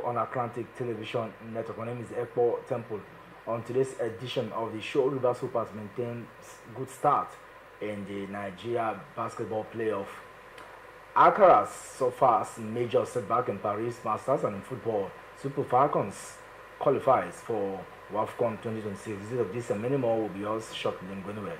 on Atlantic Television Network. My name is Ekpo Temple. On today's edition of the show, Rivers Hoop has maintained good start in the Nigeria basketball playoff. Accra's so far as major setback in Paris Masters, and in football, Super Falcons qualifies for WAFCON 2026. This and many more will be yours shortly. Don't go anywhere.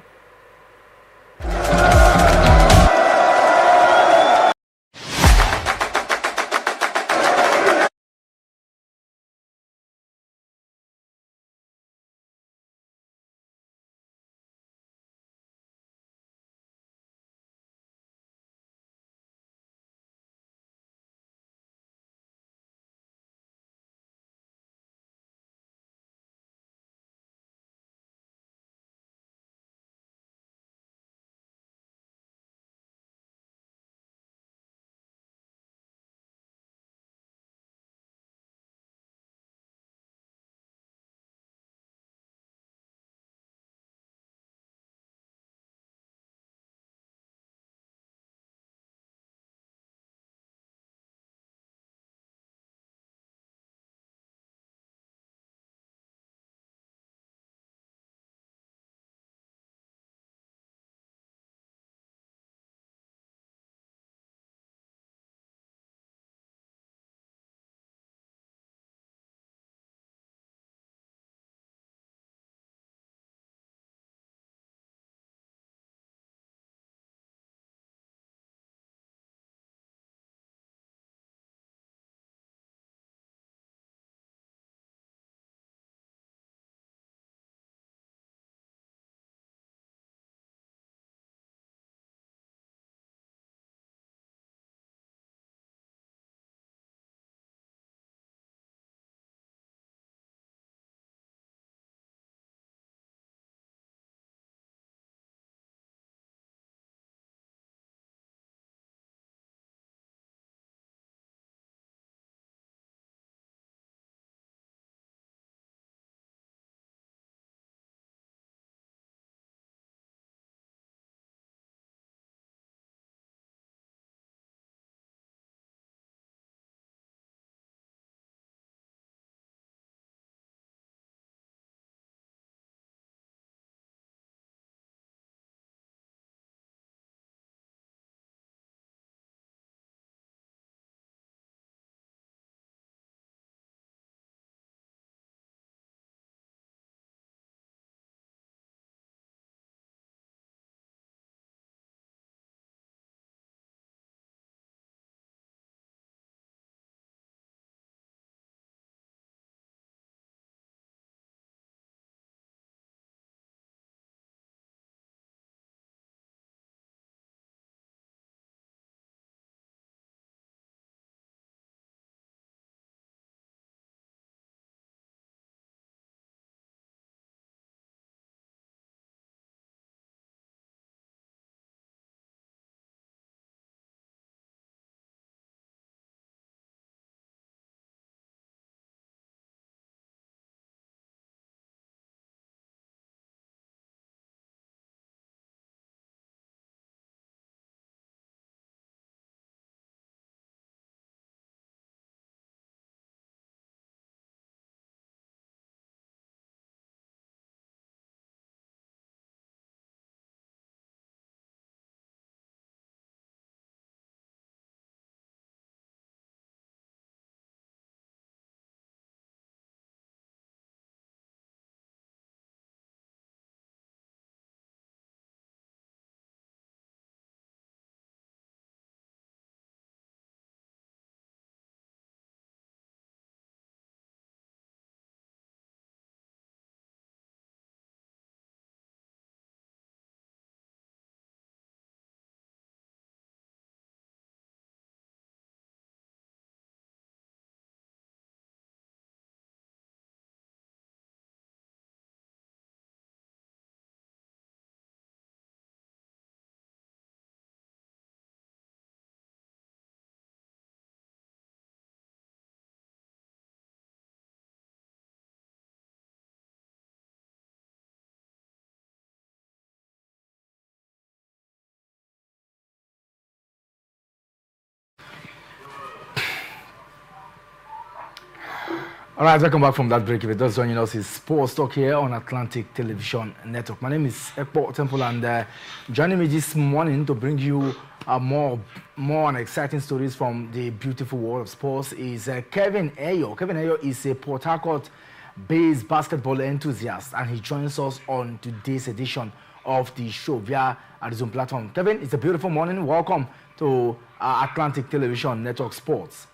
All right, welcome back from that break. If you're just joining us, it's Sports Talk here on Atlantic Television Network. My name is Ekpo Temple, and joining me this morning to bring you more and exciting stories from the beautiful world of sports is Kevin Ayo. Kevin Ayo is a Port Harcourt-based basketball enthusiast, and he joins us on today's edition of the show via the Zoom platform. Kevin, it's a beautiful morning. Welcome to Atlantic Television Network Sports.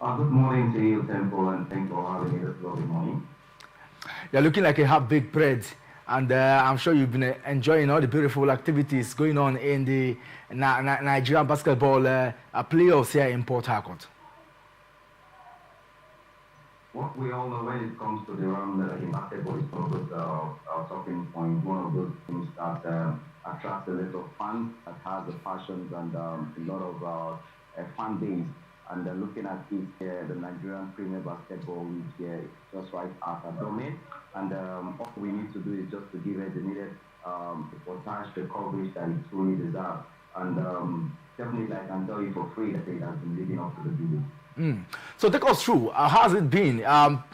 Good morning to you, Temple, and thanks for having me this lovely morning. You're looking like you have big bread, and I'm sure you've been enjoying all the beautiful activities going on in the Nigerian basketball playoffs here in Port Harcourt. What we all know when it comes to the round in basketball is one of those talking points, one of those things that attracts a lot of fans, that has the passions and a lot of fan base. And looking at it here, the Nigerian Premier Basketball League here, just right at our domain. And all we need to do is just to give it the needed reportage, the coverage that it truly deserves. And definitely, I can tell you for free that it has been living up to the billing. So take us through. How has it been?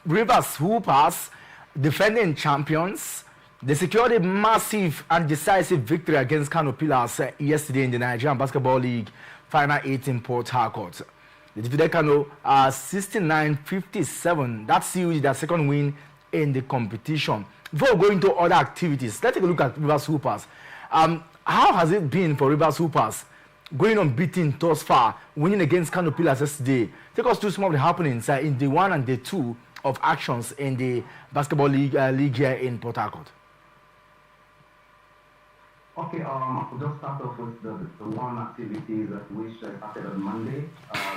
Rivers Hoopers, defending champions, they secured a massive and decisive victory against Kano Pillars yesterday in the Nigerian Basketball League Final 8 in Port Harcourt. They defeated Kano 69-57. That sealed their second win in the competition. Before we go into other activities, let's take a look at Rivers Hoopers. How has it been for Rivers Hoopers going unbeaten thus far, winning against Kano Pillars yesterday? Take us through some of the happenings in day 1 and day 2 of actions in the basketball league here in Port Harcourt. Okay, we'll just start off with the one activity that which started on Monday.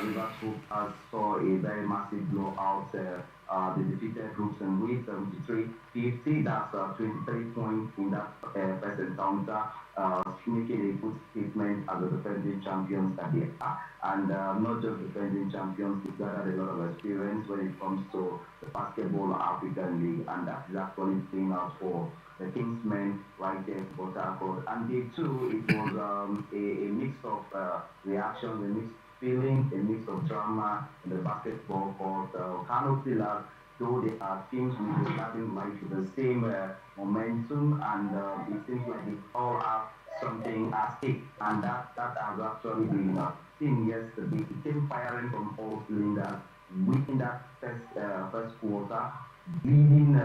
Rivers Hoopers saw a very massive blowout. They defeated Hoops and Reed 73-50. That's 23 points in that first encounter, making a good statement as the defending champions that they are. And not just defending champions, they gathered a lot of experience when it comes to the Basketball African League, and that is actually playing out for the Kingsmen right there in Port Harcourt. And day 2, it was a mix of reactions, a mixed feeling, a mix of drama in the basketball court. Kano Pillars, though they are teams with the starting life with the same momentum, and it seems like they all have something at stake, and that has actually been seen yesterday. It came firing from all cylinders, winning that first quarter, leading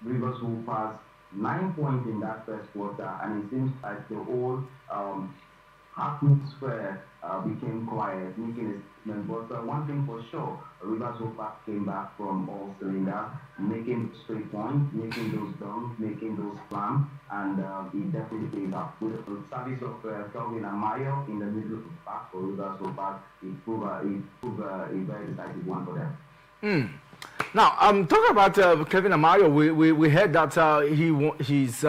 Rivers Hoopers 9 points in that first quarter, and it seems like the whole atmosphere became quiet, making a statement. But one thing for sure, Rivers Hoopers came back from all cylinders, making straight points, making those dunks, making those slams, and it definitely paid off. With the service of Kelvin Amayo in the middle of the pack for Rivers Hoopers, it proved a very decisive one for them. Now, talking about Kevin Amayo, we heard that he's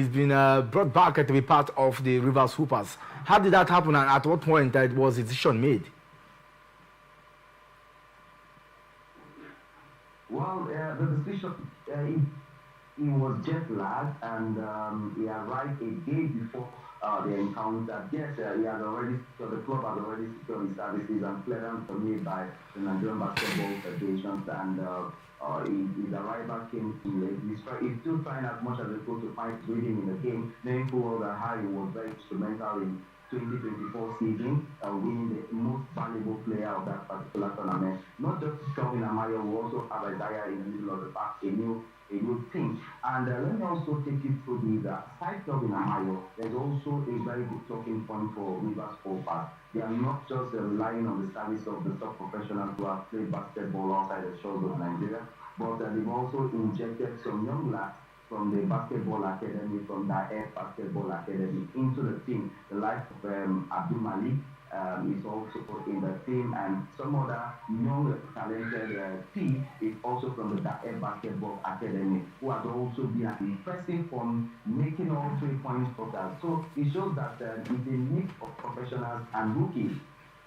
been brought back to be part of the Rivers Hoopers. How did that happen, and at what point was the decision made? Well, the decision, he was jet lagged, and he arrived a day before the encounter. Yes, the club has already secured his services, and clearance were made by the Nigerian Basketball Federation, and his arrival came too late. He's still trying as much as he could to find reading in the game, knowing full well that Harry was very instrumental in 2024 season, winning the most valuable player of that particular tournament. Not just Kelvin Amayo, we also have Isaiah in the middle of the pack, a new team. And let me also take you through these. Aside Kelvin Amayo, there's also a very good talking point for Rivers Hoopers. They are not just relying on the service of the top professionals who have played basketball outside the shores of Nigeria, but they've also injected some young lads from the basketball academy, from the basketball academy into the team. The likes of Abdul Malik is also in the team, and some other young talented team is also from the Dae Basketball Academy, who has also been impressive from making all 3 points for that. So it shows that it's a mix of professionals and rookies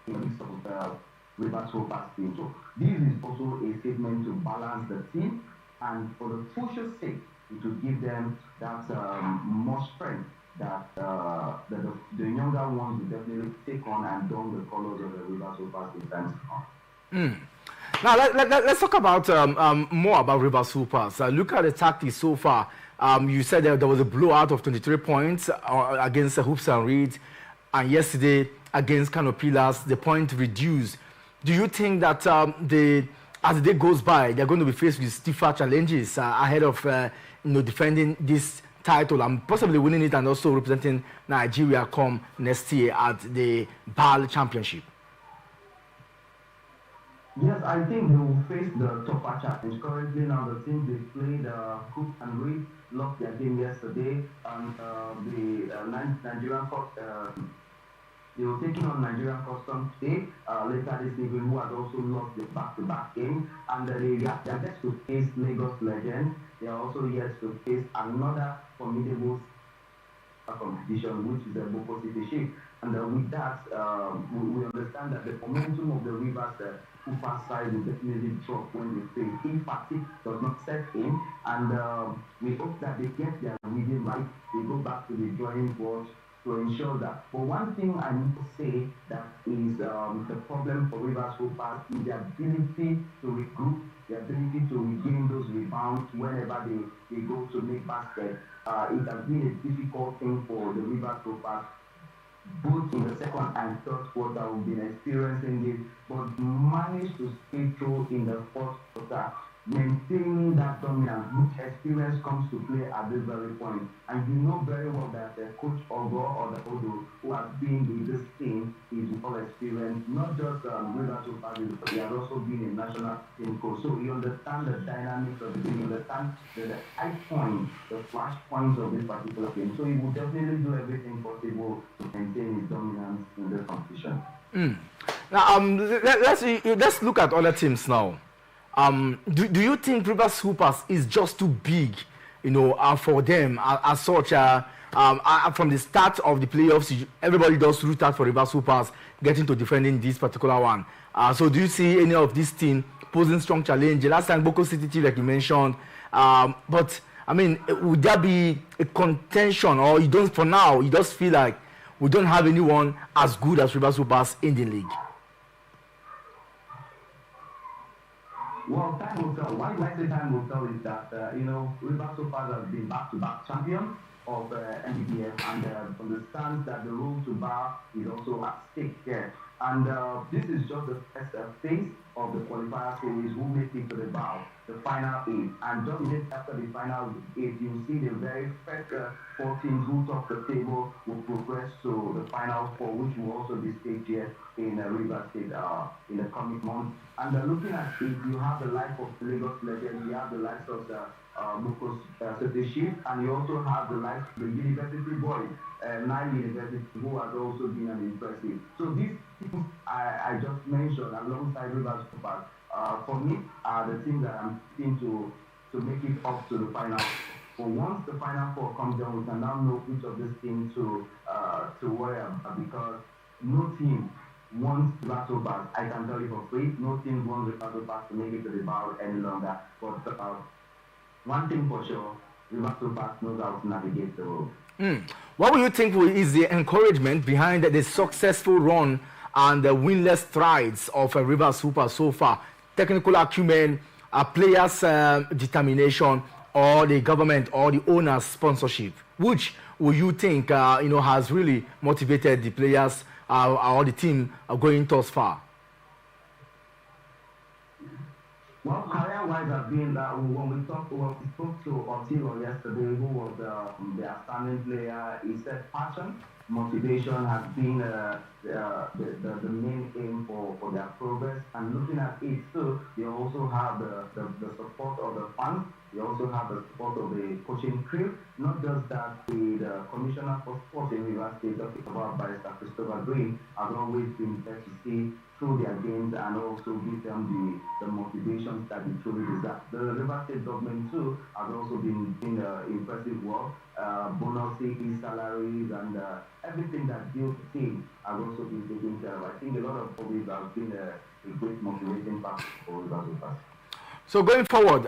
in the mix of Rivers Hoopers team. So this is also a statement to balance the team, and for the future sake, it will give them that more strength that the younger ones will definitely take on and don the colors of the Rivers Hoopers in times to come. Now let's talk about more about Rivers Hoopers. Look at the tactics so far. You said that there was a blowout of 23 points against Hoops and Reed, and yesterday against Canopilas, the point reduced. Do you think that as the day goes by, they're going to be faced with stiffer challenges ahead of defending this title and possibly winning it and also representing Nigeria come next year at the BAL Championship? Yes, I think they will face the tougher challenge. Currently now the teams they played Cook and Reed lost their game yesterday, and the Nigerian they were taking on Nigerian Customs today, later this evening, who had also lost the back-to-back game, and they are yet to face Lagos Legends. They are also yet to face another formidable competition, which is the Boko City Chief. And with that, we understand that the momentum of the Rivers Super side will definitely drop when they fail. If fatigue does not set in, and we hope that they get their reading right, they go back to the drawing board to ensure that. But one thing I need to say that is the problem for Rivers Hoopers is the ability to regroup, the ability to regain those rebounds whenever they go to make basket. It has been a difficult thing for the Rivers Hoopers, both in the second and third quarter. We've been experiencing this, but managed to stay through in the fourth quarter, maintaining that dominance, which experience comes to play at this very point. And you know very well that Coach Ogo or the Odo, who has been with this team, is well experienced, not just Rivers Hoopers, but he has also been a national team coach. So he understands the dynamics of the team, he understands the high points, the flash points of this particular game. So he will definitely do everything possible to maintain his dominance in this competition. Now, let's look at other teams now. Do you think Rivers Hoopers is just too big, for them as such? From the start of the playoffs, everybody does root out for Rivers Hoopers getting to defending this particular one. So do you see any of this team posing strong challenge? Last time, Boko City, like you mentioned. But, I mean, would there be a contention, or you don't, for now, you just feel like we don't have anyone as good as Rivers Hoopers in the league? Well, time will tell. Why I say time will tell is that, Rivers Hoopers has been back-to-back champions of NBBF, and understands that the road to bar is also at stake here. And this is just the first phase of the qualifier series who make it to the bar, the final 8. And just minutes after the final 8, you see the very first 4 teams who top the table will progress to the final 4, which will also be staged here in Rivers State in the coming months. And looking at it, you have the likes of Lagos Legends, you have the likes of the Boko City Chief, and you also have the likes of the University Boys, Nile University, who has also been an impressive. So these teams I just mentioned alongside Rivers Hoopers, for me, are the teams that I'm seeing to make it up to the final. But once the final 4 comes down, we can now know which of these teams to worry about, because no team wants Rivers Hoopers. I can tell you for free, no team wants Rivers Hoopers to make it to the bar any longer. But one thing for sure, Rivers Hoopers knows how to navigate the road. What do you think is the encouragement behind the successful run and the winless strides of Rivers Hoopers so far? Technical acumen, players' determination, or the government or the owner's sponsorship? Which will you think has really motivated the players or the team going thus far? Well, career-wise, has been that when we spoke to Otilo yesterday, who was the outstanding player, he said passion, motivation has been the main aim for their progress. And looking at it too, they also have the support of the fans. They also have the support of the coaching crew. Not just that, the commissioner for sports in Rivers State, talking about Barrister Christopher Green, has always been there to see through their games and also give them the motivations that they truly deserve. The Rivers State government too has also been doing impressive work. Bonuses, salaries, and everything that builds the team has also been taken care of. I think a lot of it has been a great motivating factor for Rivers Hoopers. So going forward,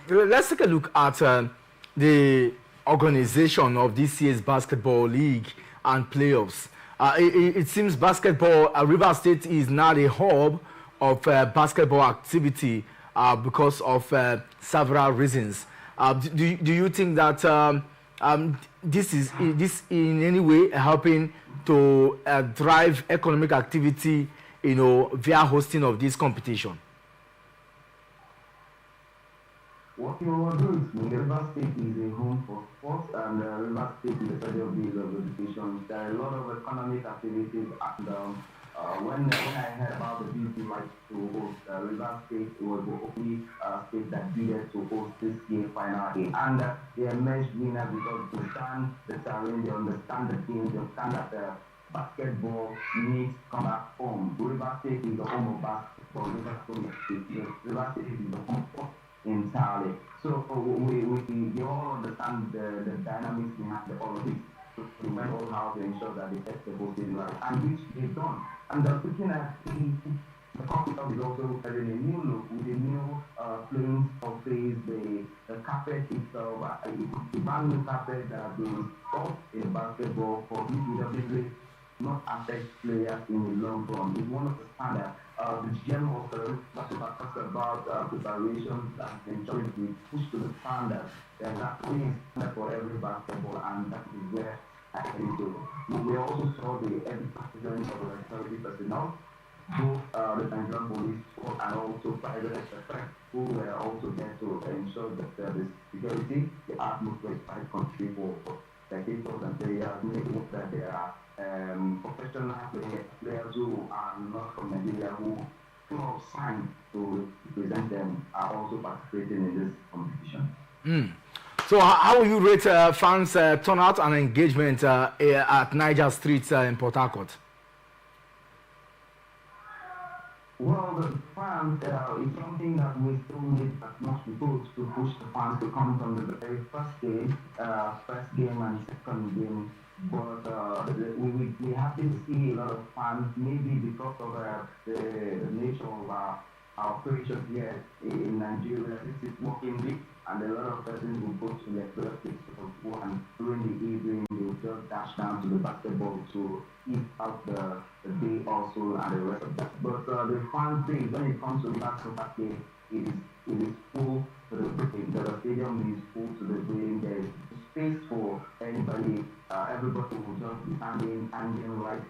let's take a look at the organization of this year's basketball league and playoffs. It seems basketball, Rivers State is now a hub of basketball activity because of several reasons. Do you think that this is in any way helping to drive economic activity, via hosting of this competition? What you will do is River State is a home for sports, and River State is the federal base of education. There are a lot of economic activities, and when I heard about the BC right to host River State, it was the only state that needed to host this game final A. And they emerged winner because they understand the terrain, they understand the game, they understand that basketball needs to come back home. River State is the home of basketball. River State is the home of entirely. So we all understand the dynamics behind the politics. So we know how to ensure that the festival is right, and which they've done. And looking at the capital is also having a new look with a new playing surface, the carpet itself, a brand new carpet that has been installed in basketball for which would obviously not affect players in the long run. It's one of the standards. The GM also talks about preparation and ensuring we push to the standard. There's that standard for every basketball, and that is where I think so. We also saw the every president of the security personnel, both the Nigerian police and also private sector, who were also there to ensure that the security, the atmosphere is quite country for spectators and players, making that there are professional players who are not from Nigeria who have signed to represent them are also participating in this competition. So how will you rate fans' turnout and engagement at Niger Street in Port Harcourt? Well, the fans is something that we still need as much people to push the fans to come from the very first game and second game. But we happy to see a lot of fans, maybe because of the nature of our operations here in Nigeria. This is working week, and a lot of persons will go to their birthdays and during the evening they will just dash down to the basketball to eat out the day also and the rest of that. But the fan base, when it comes to basketball game, it is full to the brim. The stadium is full to the brim. There is space for anybody. Everybody will just be standing right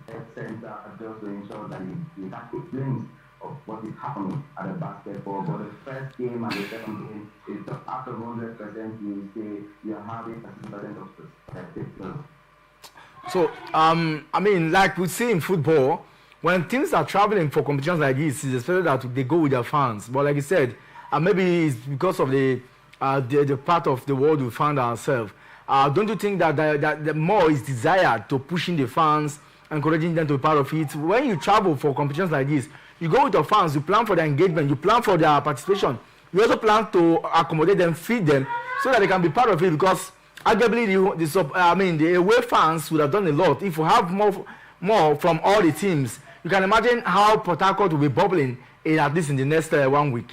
at center just to ensure that you have a glimpse of what is happening at the basketball. But the first game and the second game is just after 100%, you say you are having 30% of the spectators. So, I mean, like we see in football, when teams are traveling for competitions like this, it's expected that they go with their fans. But like you said, maybe it's because of the part of the world we found ourselves. Don't you think that the more is desired to pushing the fans, encouraging them to be part of it? When you travel for competitions like this, you go with your fans, you plan for their engagement, you plan for their participation. You also plan to accommodate them, feed them, so that they can be part of it. Because arguably, the away fans would have done a lot. If you have more from all the teams, you can imagine how Port Harcourt will be bubbling at least in the next 1 week.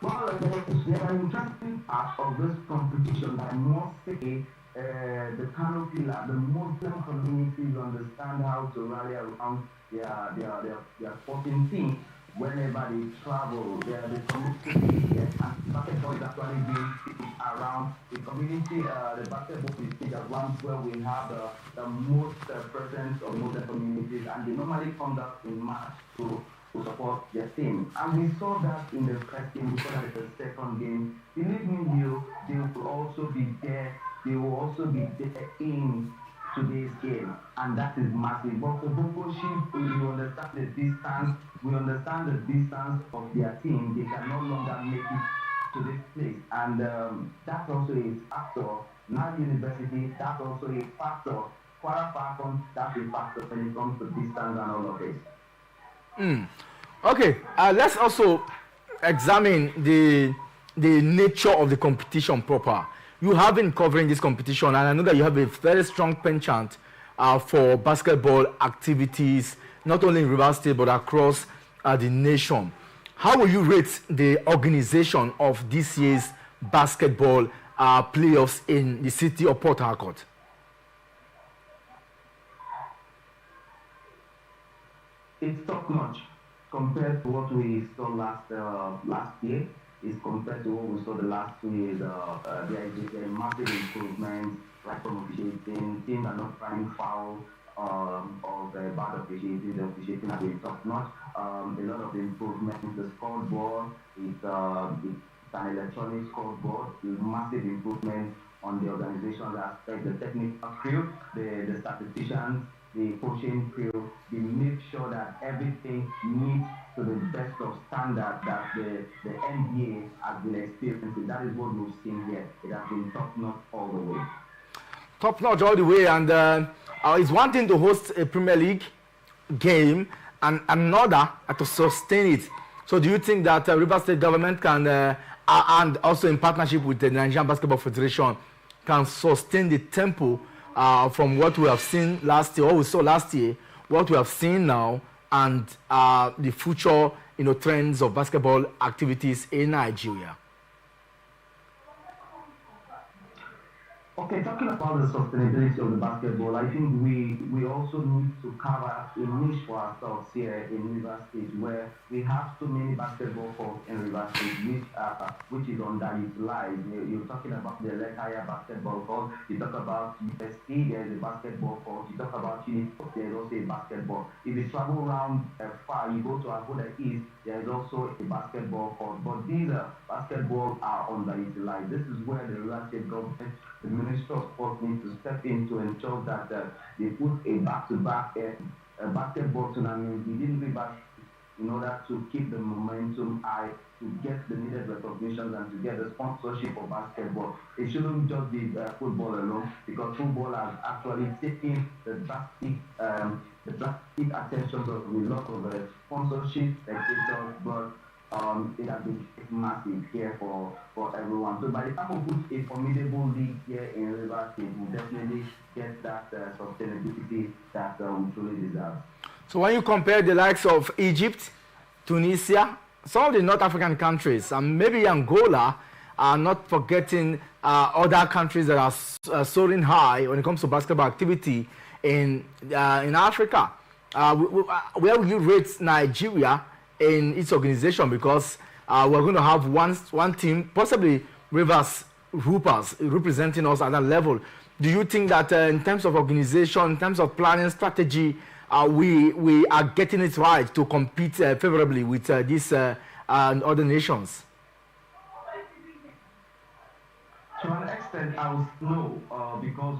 Well, there are interesting parts of this competition. I must say, the canopy, the Muslim communities understand how to rally around their sporting team whenever they travel. The community and basketball is actually being around the community. The basketball is around where we have the most presence of Muslim communities, and they normally come out in March to support their team. And we saw that in the first game, we saw that in the second game. Believe me, they will also be there. They will also be there in today's game, and that is massive. But for Bokoshi, we understand the distance. We understand the distance of their team. They can no longer make it to this place, and that's also a factor. Now University, that's also a factor. Kwara Falcons, that's a factor when it comes to distance and all of this. Okay, let's also examine the nature of the competition proper. You have been covering this competition, and I know that you have a very strong penchant for basketball activities, not only in Rivers State but across the nation. How will you rate the organization of this year's basketball playoffs in the city of Port Harcourt? It's top notch compared to what we saw last year. Is compared to what we saw the last 2 years. There is a massive improvement, right from officiating. Teams are not trying foul of bad officiating. The officiating has been top notch. A lot of improvements. The scoreboard it's an electronic scoreboard. Massive improvement on the organizational aspect, the technical crew, the statisticians, the coaching crew. They make sure that everything meets to the best of standard that the NBA has been experiencing. That is what we've seen here. It has been top notch all the way. Top notch all the way. And it's one thing to host a Premier League game and another to sustain it. So do you think that Rivers State government can, and also in partnership with the Nigerian Basketball Federation, can sustain the tempo from what we have seen last year, what we saw last year, what we have seen now, and the future, trends of basketball activities in Nigeria? Okay, talking about the sustainability of the basketball, I think we also need to carve out a niche for ourselves here in River State, where we have so many basketball courts in River State, which is underutilized. You're talking about the Lekaya basketball court. You talk about USC, there's a basketball court. You talk about Uniport, there's also a basketball. If you travel around far, you go to Abuja East, there is also a basketball court. But these basketball are underutilized. This is where the River State government, the Minister of Sport, needs to step in to ensure that they put a back-to-back basketball tournament within River in order to keep the momentum high, to get the needed recognition and to get the sponsorship of basketball. It shouldn't just be football alone, because football has actually taken the drastic attention of a lot of sponsorship, spectators, but it has been massive here for everyone. So by the time we put a formidable league here in River State, we'll definitely get that sustainability that we truly deserve. So when you compare the likes of Egypt, Tunisia, some of the North African countries, and maybe Angola, are not forgetting other countries that are soaring high when it comes to basketball activity in Africa. Where will you rate Nigeria in its organization? Because we're going to have one team, possibly Rivers Hoopers, representing us at that level. Do you think that in terms of organization, in terms of planning strategy, we are getting it right to compete favorably with these other nations? To an extent, I was slow because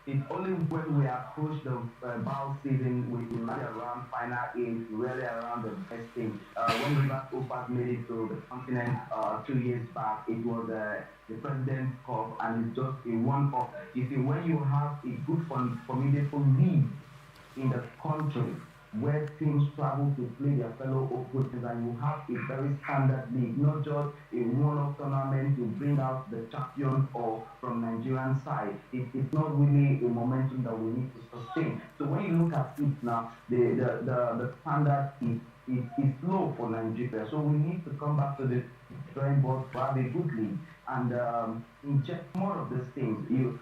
it's only when we approach the bowl season, we rally around final eight, really around the best thing. When Rivers Opers made it to the continent 2 years back, it was the President's Cup, and it's just a one-off. You see, when you have a good, formidable league in the country, where teams travel to play their fellow opponents, and you have a very standard league, not just a one-off tournament to bring out the champion or from Nigerian side. It's not really a momentum that we need to sustain. So when you look at it now, the standard is low for Nigeria. So we need to come back to the drawing board to have a good league and inject more of these things.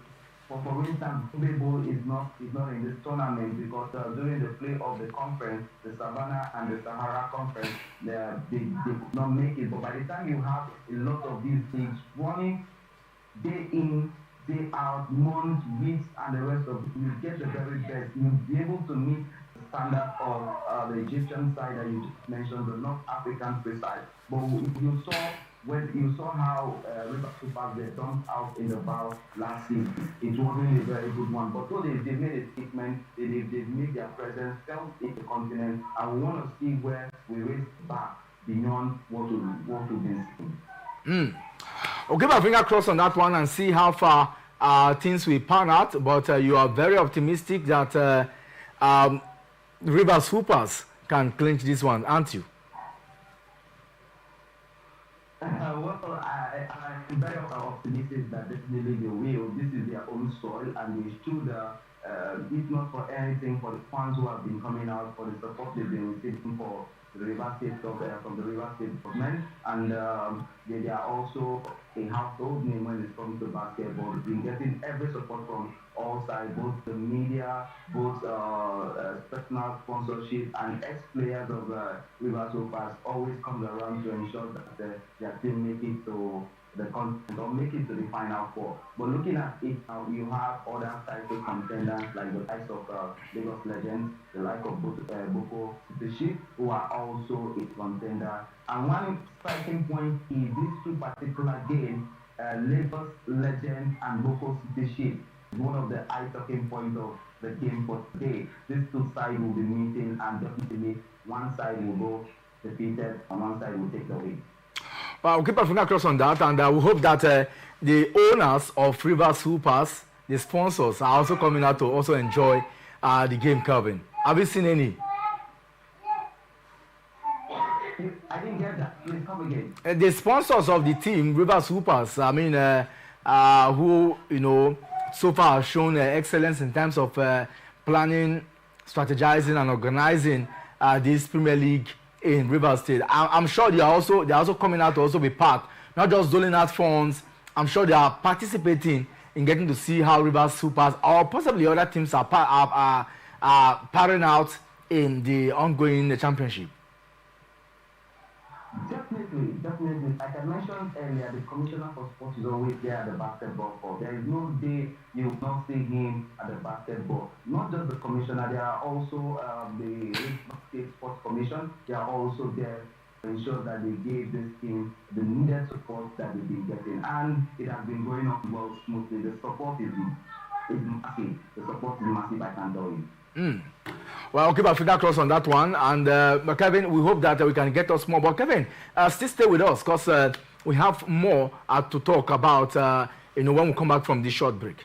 For instance, Bowl is not in this tournament because during the play of the conference, the Savannah and the Sahara conference, they could not make it. But by the time you have a lot of these things running day in, day out, months, weeks, and the rest of it, you get the very best. You'll be able to meet the standard of the Egyptian side that you just mentioned, the North African side. But you saw how River Super they dumped out in the bowl last season. It wasn't a very good one. But though they made a statement, they've made their presence felt in the continent, and we want to see where we raise back beyond what we've been seeing. We'll keep our finger crossed on that one and see how far things will pan out. But you are very optimistic that Rivers Hoopers can clinch this one, aren't you? Well, I'm very optimistic that definitely they will. This is their own soil, and they should, if not for anything, for the fans who have been coming out, for the support they've been receiving for the River State from the River State government, and they are also a household name when it comes to basketball. They've been getting every support from all sides, both the media, both personal sponsorship, and ex-players of Rivers Hoopers always comes around to ensure that their team make it to the continent or make it to the final four. But looking at it now, you have other title contenders like the likes of Lagos Legends, the like of Boko City, who are also a contender. And one striking point is these two particular games, Lagos Legends and Boko City is one of the eye talking points of the game for today. These two sides will be meeting, and definitely one side will go defeated and one side will take the win. We'll keep our finger crossed on that, and we hope that the owners of Rivers Hoopers, the sponsors, are also coming out to also enjoy the game, Calvin. Have you seen any? I didn't get that. Please come again. The sponsors of the team, Rivers Hoopers, I mean, who, so far have shown excellence in terms of planning, strategizing, and organizing this Premier League in Rivers State. I'm sure they're also coming out to also be part, not just doling out funds. I'm sure they are participating in getting to see how Rivers Hoopers or possibly other teams are parring out in the ongoing championship. Definitely. Like I mentioned earlier, the commissioner for sports is always there at the basketball court. There is no day you will not see him at the basketball. Not just the commissioner, there are also the State Sports Commission. They are also there to ensure that they gave this team the needed support that they've been getting. And it has been going on well smoothly. The support is massive. The support is massive, I can tell you. Well, I'll keep our finger crossed on that one. And Kevin, we hope that we can get us more. But Kevin, still stay with us because we have more to talk about when we come back from this short break.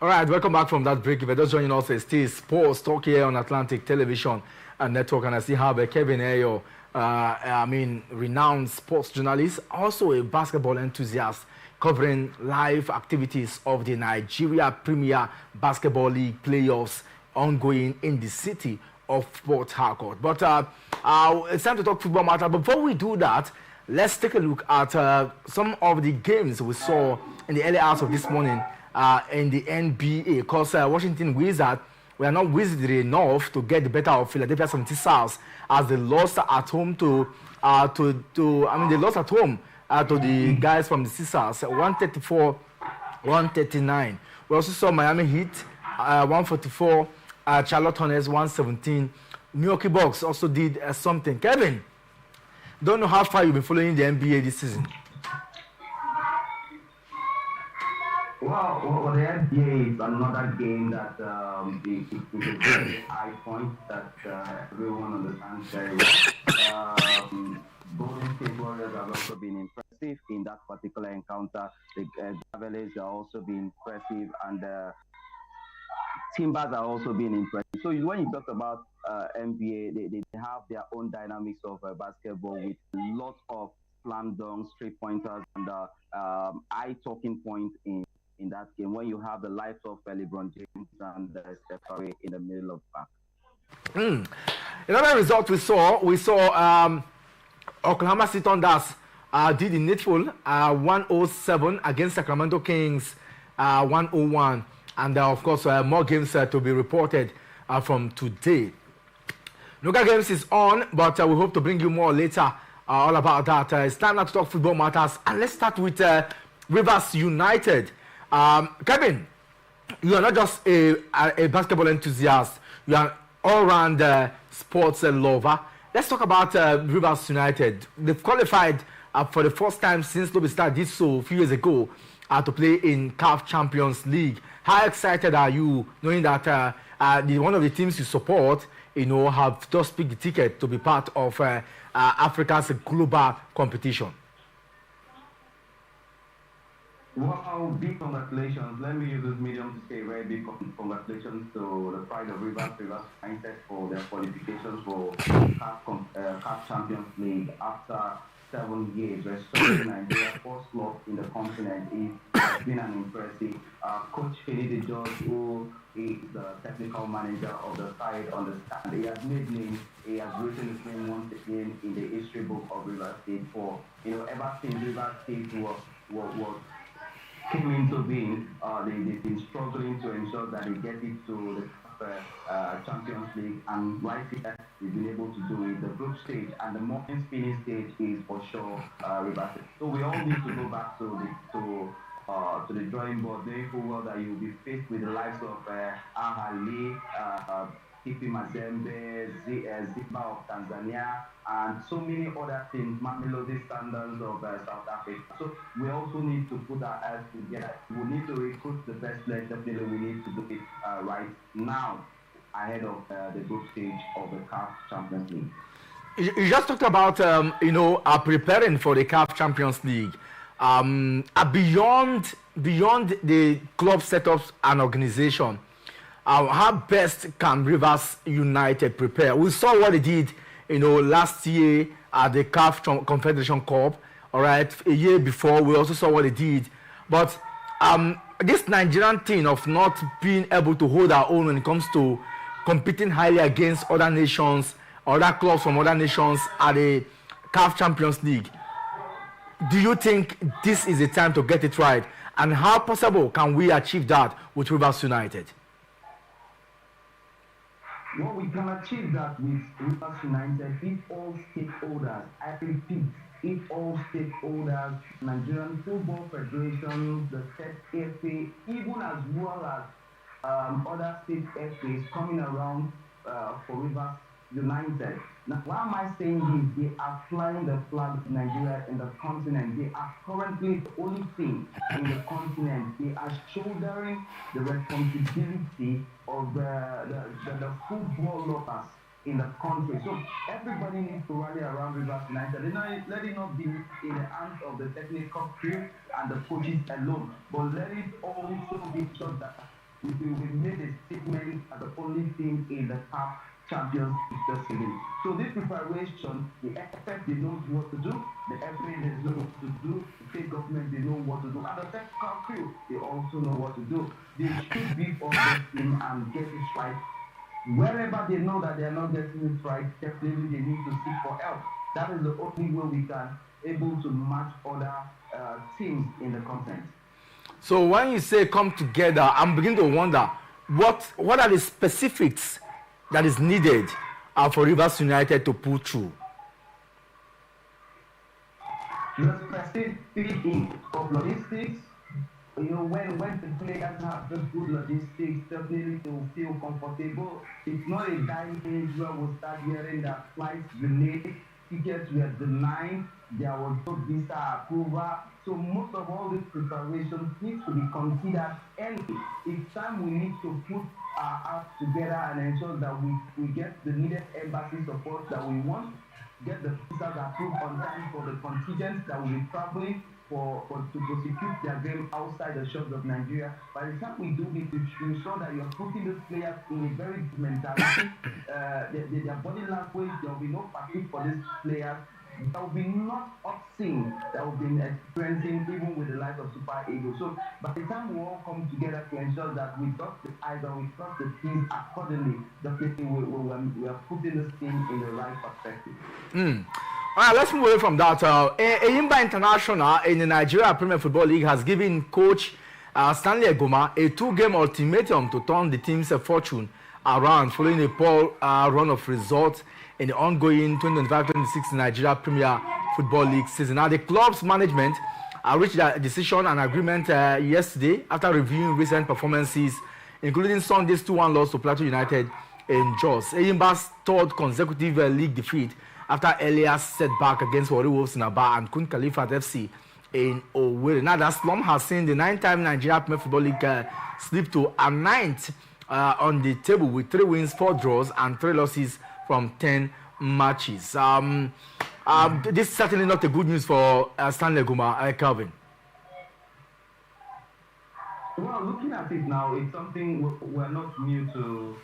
All right, welcome back from that break. If you're just joining us, it's still Sports Talk here on Atlantic Television and Network, and I still have Kevin Ayo, renowned sports journalist, also a basketball enthusiast, covering live activities of the Nigeria Premier Basketball League playoffs ongoing in the city of Port Harcourt. But it's time to talk football matter. Before we do that, let's take a look at some of the games we saw in the early hours of this morning in the NBA, because Washington Wizards were not wizardry enough to get the better of Philadelphia 76ers as they lost at home to the guys from the Sixers 134-139. We also saw Miami Heat 144, Charlotte Hornets 117. Milwaukee Bucks also did something. Kevin, don't know how far you've been following the NBA this season. Well, the NBA is another game that is a very high point that everyone understands very well. Golden State Warriors have also been impressive in that particular encounter. The Cavaliers are also been impressive, and Timbers are also being impressive. So when you talk about NBA, they have their own dynamics of basketball with lots of slam dunks, 3 pointers, and eye talking points in that game. When you have the likes of LeBron James and Steph Curry in the middle of the pack. Another result we saw Oklahoma City Thunders did the needful 107 against Sacramento Kings 101, and of course more games to be reported from today. Local games is on, but we hope to bring you more later all about that. It's time now to talk football matters, and let's start with Rivers United. Kevin, you are not just a basketball enthusiast, you are all-round sports lover. Let's talk about Rivers United. They've qualified for the first time since Lobby Star did so a few years ago to play in CAF Champions League. How excited are you knowing that one of the teams you support, have just picked the ticket to be part of Africa's global competition? Well, big congratulations. Let me use this medium to say very big congratulations to the Pride of Rivers United for their qualifications for CAF Champions League after 7 years. Restoring Nigeria's first club in the continent. It has been an impressive. Coach Finidi George, who is the technical manager of the side, understand. He has made names. He has written his name once again in the history book of Rivers State for, ever since Rivers State was came into being, they've been struggling to ensure that they get it to the Champions League, and right here, they've been able to do it. The group stage and the morning spinning stage is for sure reversed. So we all need to go back to the drawing board, knowing full well that you'll be faced with the likes of Ahali, Kipi Mazembe, Zimbabwe of Tanzania, and so many other teams, Mamelodi Sundowns of South Africa. So we also need to put our heads together. We need to recruit the best players. Definitely, we need to do it right now, ahead of the group stage of the CAF Champions League. You just talked about preparing for the CAF Champions League. Beyond the club setups and organization, how best can Rivers United prepare? We saw what they did, last year at the CAF Confederation Cup. All right, a year before we also saw what they did, but this Nigerian thing of not being able to hold our own when it comes to competing highly against other nations, other clubs from other nations at the CAF Champions League. Do you think this is the time to get it right? And how possible can we achieve that with Rivers United? Well, we can achieve that with Rivers United if all stakeholders, I repeat, if all stakeholders, Nigerian Football Federation, the state FA, even as well as other state FAs coming around for Rivers United. Now, why am I saying this? They are flying the flag of Nigeria in the continent. They are currently the only team in the continent. They are shouldering the responsibility of the football lovers in the country. So everybody needs to rally around Rivers United. Let it not be in the hands of the technical crew and the coaches alone, but let it also be sure that we made a statement as the only team in the CAF Champions League. So this preparation, the FF, they know what to do, the FA, they know what to do, the state government, they know what to do, and the technical crew, they also know what to do. They should be on this team and get it right. Wherever they know that they are not getting it right, definitely they need to seek for help. That is the only way we can able to match other teams in the continent. So when you say come together, I'm beginning to wonder what are the specifics that is needed for Rivers United to pull through. The specific of logistics, when the players have the good logistics, definitely they will feel comfortable. It's not a dying age where we'll start hearing that flights delayed, tickets were denied, there was no visa approval. So most of all these preparations need to be considered early. It's time we need to put our house together and ensure that we get the needed embassy support that we want. get the visas approved on time for the contingents that will be traveling for to prosecute their game outside the shores of Nigeria. By the time we do this, to ensure that you're putting those players in a very good mentality, their body language, there will be no fatigue for these players. There will be not upsing that we've been experiencing even with the likes of Super Eagles. So by the time we all come together to ensure that we dot the I's and we cross the T's accordingly, definitely we are putting this team in the right perspective. All right, let's move away from that. Eyimba International in the Nigeria Premier Football League has given coach Stanley Egoma a 2-game ultimatum to turn the team's fortune around following a poor run of results in the ongoing 2025-26 Nigeria Premier Football League season. Now, the club's management reached a decision and agreement yesterday after reviewing recent performances, including Sunday's 2-1 loss to Plateau United in Jos. Eyimba's third consecutive league defeat after earlier setback against Warri Wolves in Aba and Kun Khalifat FC in Owerri. Now, that slump has seen the 9-time Nigeria Premier Football League slip to a 9th on the table with 3 wins, 4 draws, and 3 losses from 10 matches. This is certainly not a good news for Stanley Egoma, Calvin. Well, looking at it now, it's something we're not new to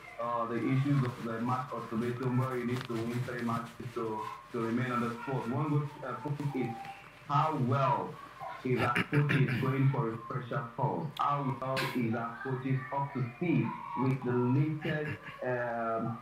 the issues of the match ultimatum where you need to win 3 matches to remain on the spot. One good point is how well is our coaches going for a pressure call? How well is our coaches up to speed with the latest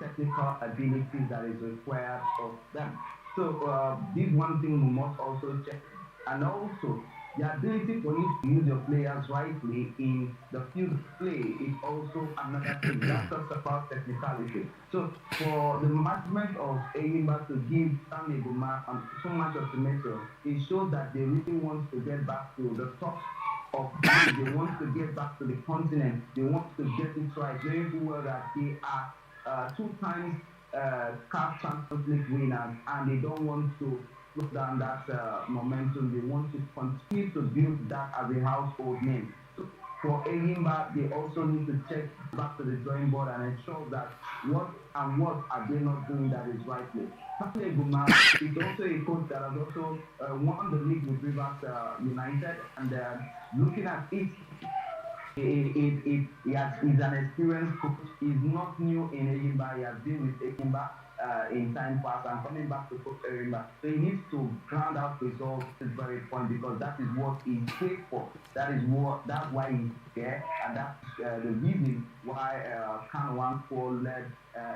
technical abilities that is required of them? So this one thing we must also check. And also, the ability for you to use your players rightly in the field play is also another thing. That talks about technicality. So for the management of Eyimba to give Stanley Egoma so much ultimatum, it shows that they really want to get back to the top of the league. They want to get back to the continent. They want to get it right. Very well that they are 2 times CAF Champions League winners, and they don't want to put down that momentum. They want to continue to build that as a household name. So for Eyimba, they also need to check back to the drawing board and ensure that what are they not doing that is rightly. Stanley Egoma is also a coach that has also won the league with Rivers United, and looking at it, he's an experienced coach. He's not new in Eyimba. He has been with Eyimba in time past and coming back to coach Eyimba. So he needs to ground out results at this very point because that is what he's paid for. That's why he's there, and that's the reason why Can Nwankwo led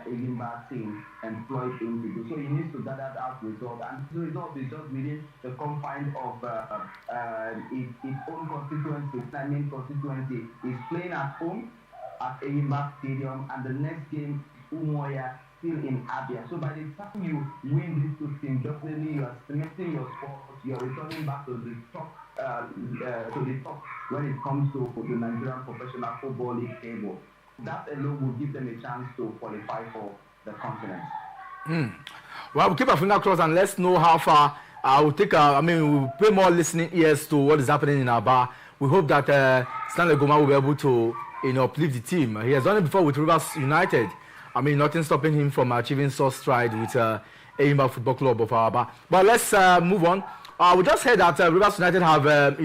Eyimba team employed him to do. So he needs to gather that result, and the result is just within the confines of his own constituency, I mean constituency. He's playing at home at Eyimba Stadium, and the next game, Umuoya, still in Abia. So by the time you win these 2 teams, definitely you are cementing your sport. You're returning back to the top, when it comes to the Nigerian Professional Football League table. That alone will give them a chance to qualify for the continent. Well, we'll keep our finger crossed and let's know how far. We'll pay more listening ears to what is happening in Aba. We hope that Stanley Egoma will be able to, uplift the team. He has done it before with Rivers United. Nothing stopping him from achieving such stride with Eyimba Football Club of Aba. But let's move on. We just heard that Rivers United have,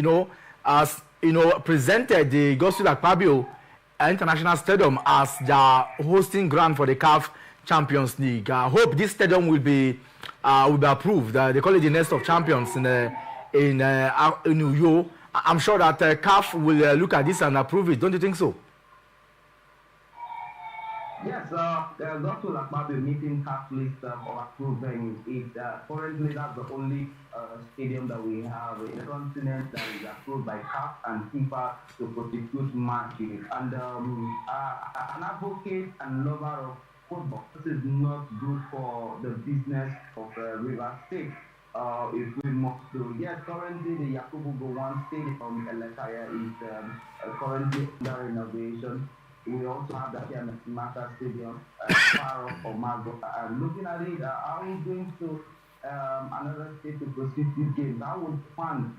presented the Godswill Akpabio International Stadium as the hosting ground for the CAF Champions League. I hope this stadium will be approved. They call it the Nest of Champions in Uyo. I'm sure that CAF will look at this and approve it. Don't you think so? Yes, Godswill Akpabio meeting CAF list of approved venues. Currently, that's the only stadium that we have in the continent that is approved by CAF and FIFA to prosecute matches. And an advocate and lover of football, this is not good for the business of Rivers State. If we must do, yes, currently the Yakubu Gowon Stadium in Elekaya is currently under renovation. We also have the Mata Stadium, far off Omago. And looking at it, are we going to another state to proceed this game. How would fans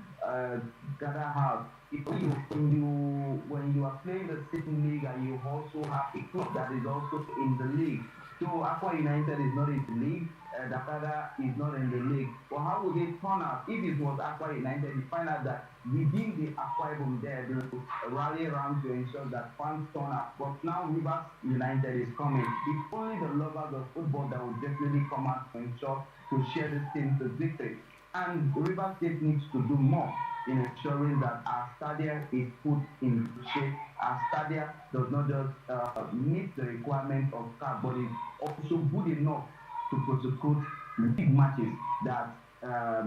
gather have if when you are playing the same league and you also have a club that is also in the league? So Aqua United is not in the league, Dakada is not in the league. Well, how would they turn out if it was Aqua United? You find out that within the Aqua Ibom there, they will rally around to ensure that fans turn out. But now Rivers United is coming. It's only the lovers of football that will definitely come out to ensure to share this team to victory. And Rivers State needs to do more in ensuring that our stadium is put in shape. Our stadium does not just meet the requirements of CAF, but is also good enough to prosecute big matches that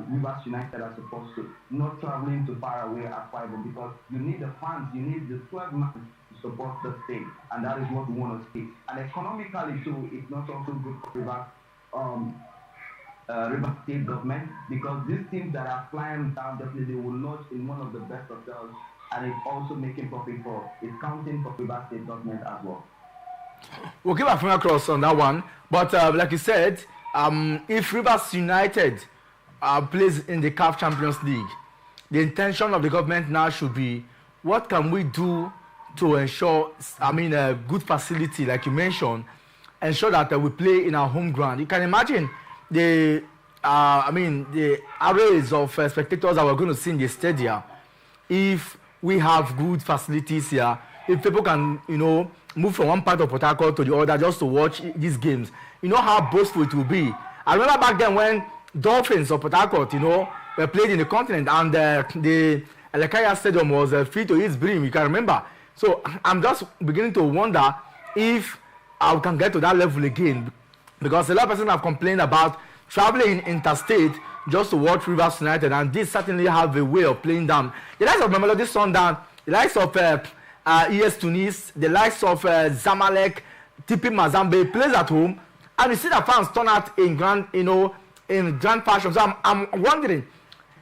Rivers United are supposed to, not traveling too far away at Fiverr, because you need the fans, you need the 12 man to support the state, and that is what we want to see. And economically too, it's not also good for River State government, because these teams that are flying down definitely will lodge in one of the best hotels, and it's also making profit for, it's counting for River State government as well. We'll give a finger cross on that one, but like you said, if Rivers United plays in the CAF Champions League, the intention of the government now should be, what can we do to ensure, a good facility, like you mentioned, ensure that we play in our home ground. You can imagine the arrays of spectators that we're going to see in the stadium if we have good facilities here. If people can, move from one part of Port Harcourt to the other just to watch these games, you know how boastful it will be. I remember back then when Dolphins of Port Harcourt, were played in the continent, and the Elekaya Stadium was filled to its brim. You can remember. So I'm just beginning to wonder if we can get to that level again, because a lot of people have complained about traveling interstate just to watch Rivers United, and this certainly have a way of playing down the likes of Mamelodi Sundowns, the likes of ES Tunis, the likes of Zamalek, TP Mazembe plays at home, and you see the fans turn out in grand fashion. So I'm wondering,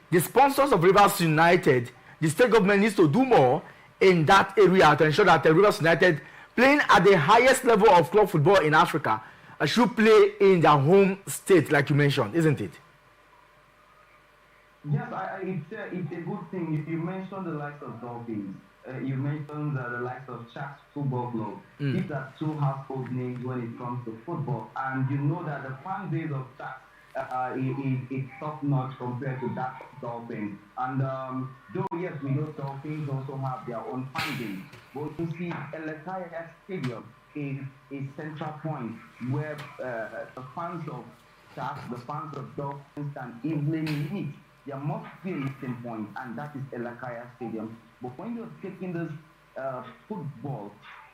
the sponsors of Rivers United, the state government needs to do more in that area to ensure that Rivers United, playing at the highest level of club football in Africa, should play in their home state, like you mentioned, isn't it? Yes, it's a good thing. You mentioned the likes of Dolphins. You mentioned the likes of Sharks Football Club. These are two household names when it comes to football. And you know that the fan base of Sharks is top notch compared to that of Dolphins. And though, yes, we know Dolphins also have their own fan base. But you see, Elekaya Stadium is a central point where the fans of Sharks, the fans of Dolphins can easily meet. There must be a meeting point, and that is Elekaya Stadium. But when you're taking this football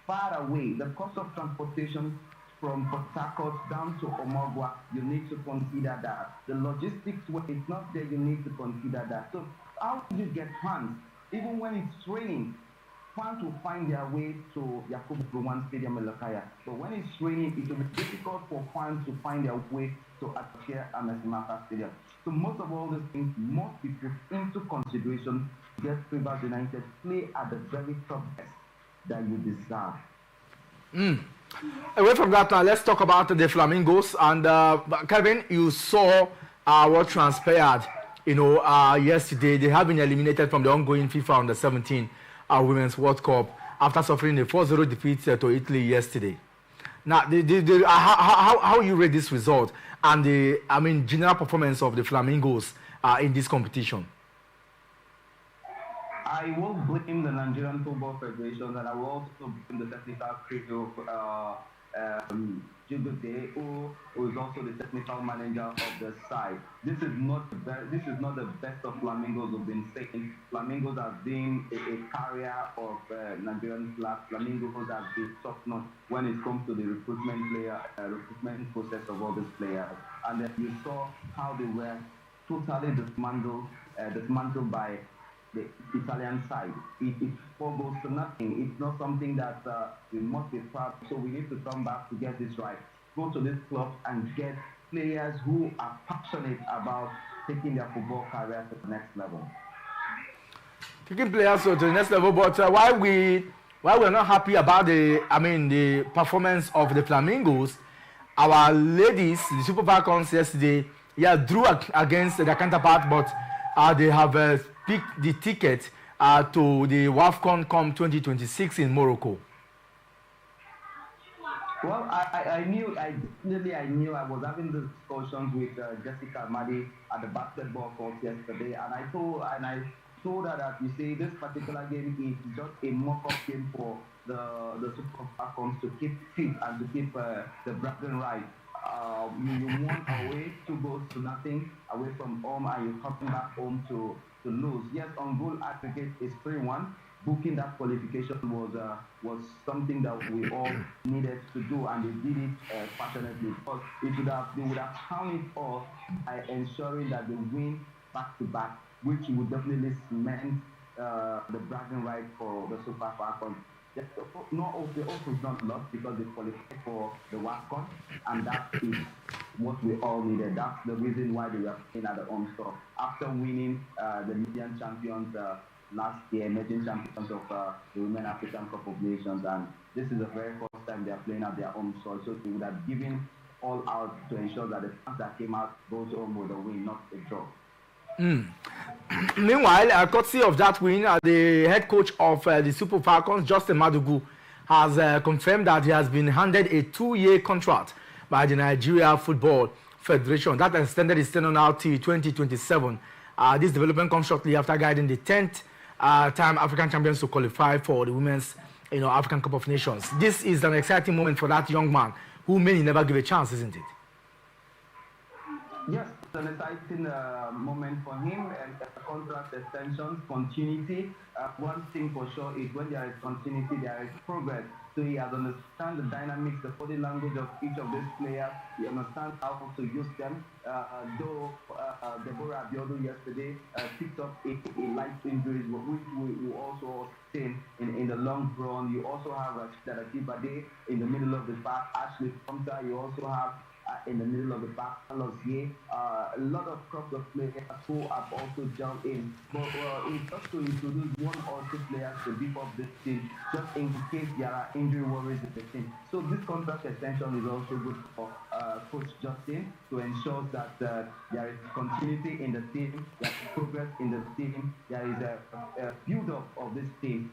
far away, the cost of transportation from Port Harcourt down to Omagua, you need to consider that. The logistics, when it's not there, you need to consider that. So how do you get fans? Even when it's raining, fans will find their way to Yakubu Gowon Stadium in Elekaya. But when it's raining, it will be difficult for fans to find their way to Akia and Mesimaka Stadium. So most of all these things must be put into consideration to get Rivers United play at the very top best that you deserve. Away from that, now let's talk about the Flamingos. And Kevin, you saw what transpired. Yesterday they have been eliminated from the ongoing FIFA Under-17 Women's World Cup after suffering a 4-0 defeat to Italy yesterday. Now, how you rate this result and the general performance of the Flamingos in this competition? I will blame the Nigerian Football Federation, and I will also blame the technical crew, Jigute, who is also the technical manager of the side. This is not the best of Flamingos we've been saying. Flamingos have been a carrier of Nigerian flag. Flamingos have been top notch when it comes to the recruitment process of all these players. And then you saw how they were totally dismantled by the Italian side. It goes to nothing. It's not something that we must be proud of. So we need to come back to get this right. Go to this club and get players who are passionate about taking their football career to the next level. Taking players to the next level, but why we're not happy about the performance of the Flamingos, our ladies, the Super Falcons yesterday, yeah, drew against their counterpart, but they have picked the ticket to the WAFCON come 2026 in Morocco. Well, I knew, I knew I was having discussions with Jessica Madi at the basketball court yesterday, and I told her that, you see, this particular game is just a mock-up game for the Super Falcons to keep fit and to keep the bragging right. You won away 2 goals to nothing away from home, and you come back home to lose. Yes, on goal aggregate is 3-1. Booking that qualification was something that we all needed to do, and they did it passionately. Because they would have found it all by ensuring that they win back to back, which would definitely cement the bragging right for the Super Falcons. Yes, the hope is not lost because they qualified for the WAFCON, and that is what we all needed. That's the reason why they were playing at the home store. After winning the Median champions last year, emerging champions of the Women African Cup of Nations, and this is the very first time they are playing at their home soil. So they would have given all out to ensure that the fans that came out goes home with a win, not a draw. Meanwhile, courtesy of that win, the head coach of the Super Falcons, Justin Madugu, has confirmed that he has been handed a 2-year contract by the Nigeria Football Federation. That extended his tenure now till 2027. This development comes shortly after guiding the 10th time African champions to qualify for the Women's African Cup of Nations. This is an exciting moment for that young man who many never give a chance, isn't it? Yes, it's an exciting moment for him, and contract extensions, continuity. One thing for sure is when there is continuity, there is progress. So he has understand the dynamics, the body language of each of these players. He understands how to use them. Though Deborah Abiodun yesterday picked up a light injury, which we also seen in the long run. You also have Daraki Bade in the middle of the pack, Ashley Compter. You also have in the middle of the back, Carlos Ye, a lot of crops of players who have also jumped in. But it's just to introduce 1 or 2 players to beef up this team, just in case there are injury worries in the team. So this contract extension is also good for Coach Justin to ensure that there is continuity in the team, there is progress in the team, there is a build-up of this team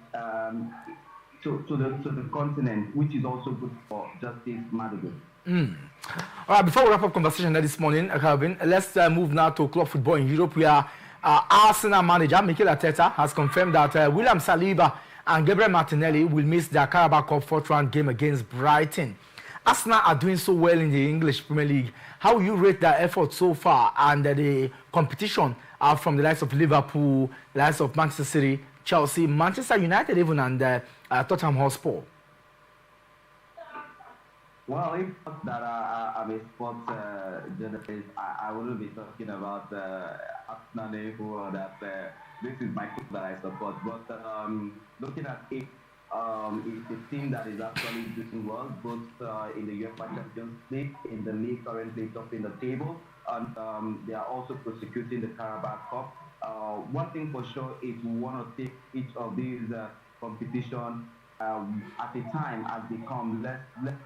to the continent, which is also good for Justice Madigo. All right, before we wrap up conversation this morning, Calvin, let's move now to club football in Europe, where Arsenal manager Mikel Arteta has confirmed that William Saliba and Gabriel Martinelli will miss their Carabao Cup 4th round game against Brighton. Arsenal are doing so well in the English Premier League. How will you rate their effort so far and the competition from the likes of Liverpool, the likes of Manchester City, Chelsea, Manchester United even, and Tottenham Hotspur? Well, if that I'm a sports journalist, I wouldn't be talking about Arsenal, Liverpool, or that this is my club that I support. But looking at it, it's a team that is actually doing well, both in the UEFA Champions League, in the league currently top in the table, and they are also prosecuting the Carabao Cup. One thing for sure is we want to take each of these competitions at a time as they come. Let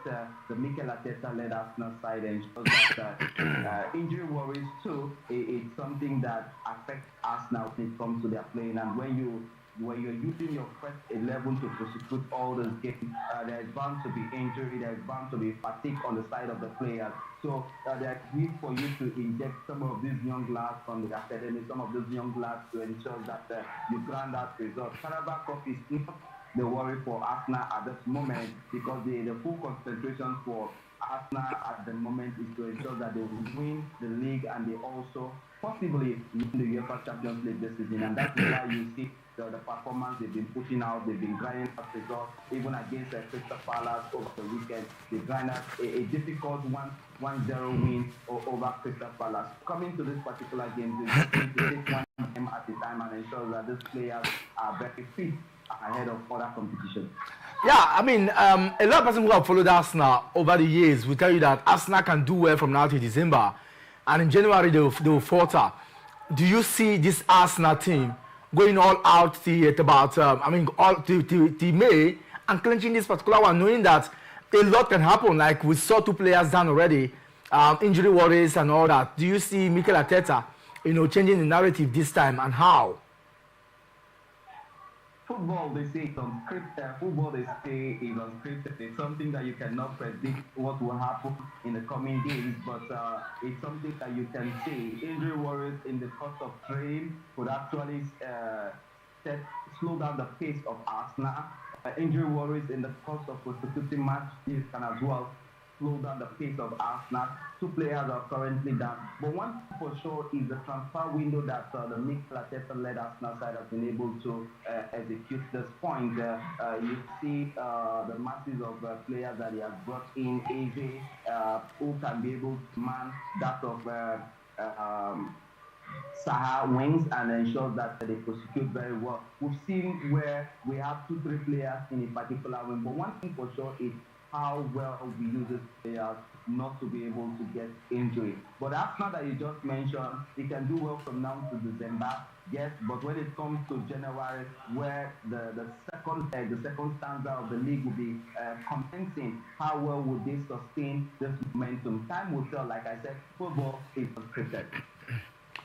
the Mikel Arteta led Arsenal side ensure that injury worries too is something that affects Arsenal when it comes to their playing. And when you're using your first 11 to prosecute all those games, there is bound to be injury, there is bound to be fatigue on the side of the players. So there is need for you to inject some of these young lads from the academy, some of those young lads to ensure that you grant that result. Carabao Cup is not the worry for Arsenal at this moment, because the full concentration for Arsenal at the moment is to ensure that they will win the league and they also possibly win the UEFA Champions League this season. And that's why you see the performance they've been putting out. They've been grinding out results, even against Crystal Palace over the weekend. They grinded a difficult 1-0 win over Crystal Palace. Coming to this particular game, they need to take one game at a time and ensure that these players are very fit ahead of other competition. Yeah, I mean, a lot of people who have followed Arsenal over the years will tell you that Arsenal can do well from now to December, and in January they will falter. Do you see this Arsenal team going all out till about, all till May and clinching this particular one, knowing that a lot can happen? Like we saw 2 players down already injury worries and all that. Do you see Mikel Arteta, changing the narrative this time, and how? Football, they say it's unscripted. Football, they say is unscripted. It's something that you cannot predict what will happen in the coming days, but it's something that you can see. Injury worries in the course of training could actually slow down the pace of Arsenal. Injury worries in the course of prosecuting matches can as well slow down the pace of Arsenal. Two players are currently down. But one thing for sure is the transfer window that the Mikel Arteta-led Arsenal side has been able to execute this point. You see the masses of players that he has brought in, Eze, who can be able to man that of Saha wings and ensure that they prosecute very well. We've seen where we have 2-3 players in a particular wing, but one thing for sure is how well we use these players not to be able to get injury. But Arsenal that you just mentioned, he can do well from now to December, yes, but when it comes to January, where the second stanza of the league will be commencing, how well would they sustain this momentum? Time will tell. Like I said, football is unscripted.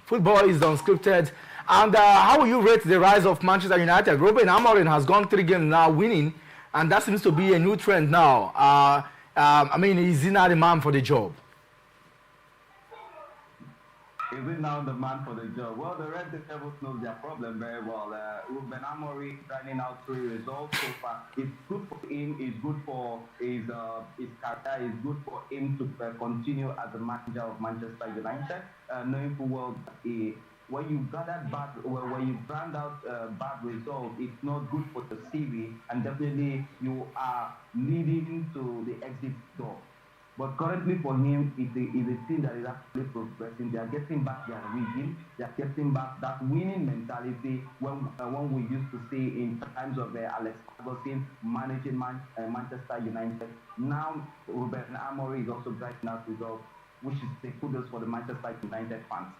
Football is unscripted. And how will you rate the rise of Manchester United? Ruben Amorim has gone 3 games now winning, and that seems to be a new trend now. I mean, is he not the man for the job? Is he now the man for the job? Well, the Red Devils knows their problem very well. Ruben Amorim grinding out 3 results so far. It's good for him. It's good for his career. It's good for him to continue as the manager of Manchester United, knowing full well that when you brand out bad results, it's not good for the CV, and definitely you are leading to the exit door. But currently for him, it's a team that is actually progressing. They are getting back their rhythm. They are getting back that winning mentality when we used to see in times of Alex Ferguson managing Manchester United. Now Ruben Amorim is also driving out results, which is the kudos for the Manchester United fans.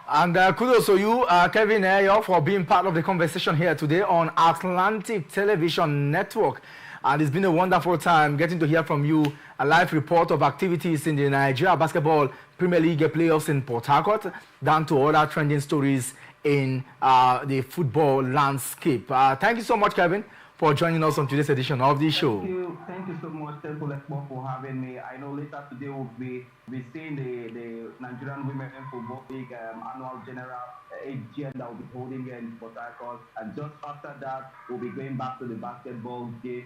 And kudos to you, Kevin Ayo, for being part of the conversation here today on Atlantic Television Network. And it's been a wonderful time getting to hear from you a live report of activities in the Nigeria Basketball Premier League playoffs in Port Harcourt, down to other trending stories in the football landscape. Thank you so much, Kevin, for joining us on today's edition of the show. Thank you so much, Temple Expo, for having me. I know later today we'll be seeing the Nigerian Women Football League annual general AGM that will be holding here in Port Harcourt, and just after that we'll be going back to the basketball game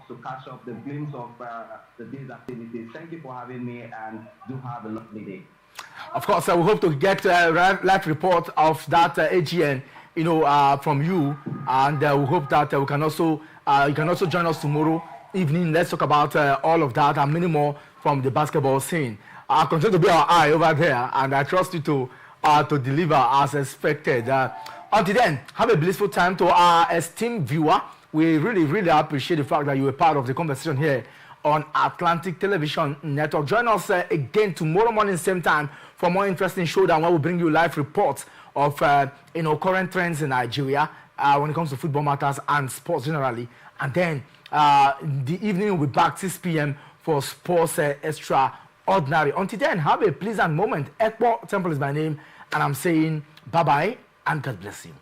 to catch up the glimpse of the day's activities. Thank you for having me, and do have a lovely day. Of course, we hope to get a live report of that AGM, from you, and we hope that we can also you can also join us tomorrow evening. Let's talk about all of that and many more from the basketball scene. Continue to be our eye over there, and I trust you to deliver as expected. Until then, have a blissful time. To our esteemed viewer, we really appreciate the fact that you were part of the conversation here on Atlantic Television Network. Join us again tomorrow morning, same time, for more interesting show that will bring you live reports of current trends in Nigeria when it comes to football matters and sports generally. And then the evening we'll be back 6 p.m. for Sports Extraordinary. Until then, have a pleasant moment. Ekpo Temple is my name, and I'm saying bye-bye and God bless you.